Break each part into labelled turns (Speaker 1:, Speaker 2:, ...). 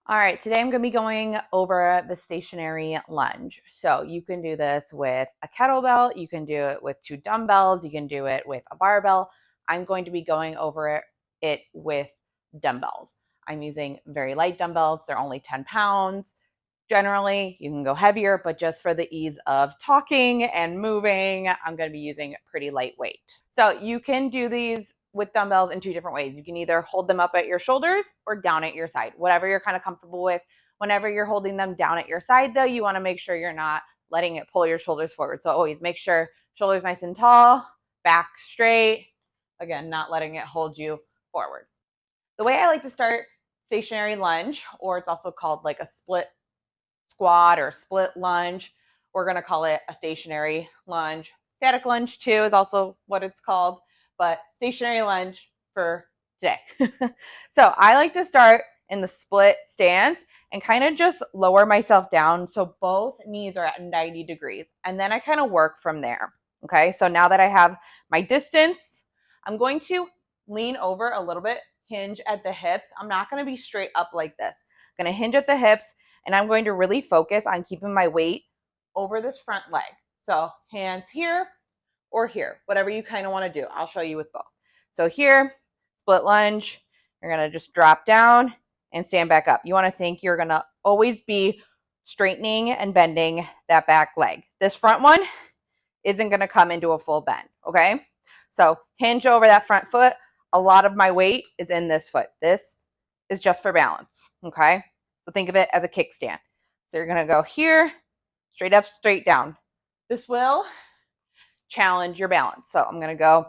Speaker 1: All right, today I'm going to be going over the stationary lunge. So you can do this with a kettlebell, you can do it with 2 dumbbells, you can do it with a barbell. I'm going to be going over it with dumbbells. I'm using very light dumbbells, they're only 10 pounds. Generally, you can go heavier, but just for the ease of talking and moving, I'm going to be using pretty lightweight. So you can do these with dumbbells in 2 different ways. You can either hold them up at your shoulders or down at your side, whatever you're kind of comfortable with. Whenever you're holding them down at your side, though, you want to make sure you're not letting it pull your shoulders forward. So always make sure shoulders nice and tall, back straight. Again, not letting it hold you forward. The way I like to start stationary lunge, or it's also called like a split squat or split lunge. We're going to call it a stationary lunge. Static lunge too is also what it's called, but stationary lunge for today. So I like to start in the split stance and kind of just lower myself down so both knees are at 90 degrees. And then I kind of work from there. Okay, so now that I have my distance, I'm going to lean over a little bit, hinge at the hips. I'm not going to be straight up like this. I'm going to hinge at the hips, and I'm going to really focus on keeping my weight over this front leg. So hands here or here, whatever you kind of want to do. I'll show you with both. So here, split lunge, you're going to just drop down and stand back up. You want to think you're going to always be straightening and bending that back leg. This front one isn't going to come into a full bend, okay? So hinge over that front foot. A lot of my weight is in this foot. This is just for balance, okay? So think of it as a kickstand. So you're going to go here, straight up, straight down. This will challenge your balance. So I'm going to go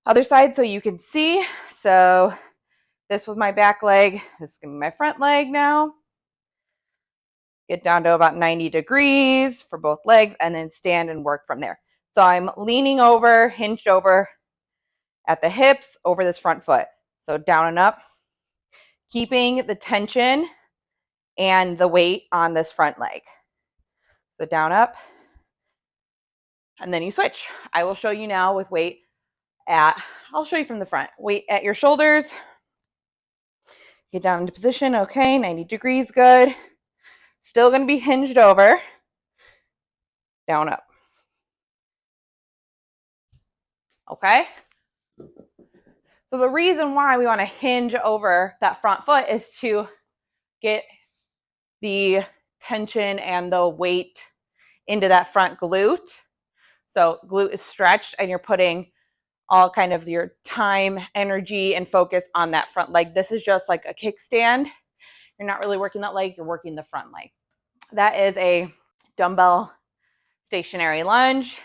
Speaker 1: other side so you can see. So this was my back leg. This is going to be my front leg now. Get down to about 90 degrees for both legs and then stand and work from there. So I'm leaning over, hinged over at the hips over this front foot. So down and up, keeping the tension and the weight on this front leg. So down, up, and then you switch. I will show you now with weight I'll show you from the front. Weight at your shoulders. Get down into position. Okay, 90 degrees, good. Still going to be hinged over. Down, up. Okay? So the reason why we want to hinge over that front foot is to get the tension and the weight into that front glute. So glute is stretched and you're putting all kind of your time, energy, and focus on that front leg. This is just like a kickstand. You're not really working that leg, you're working the front leg. That is a dumbbell stationary lunge.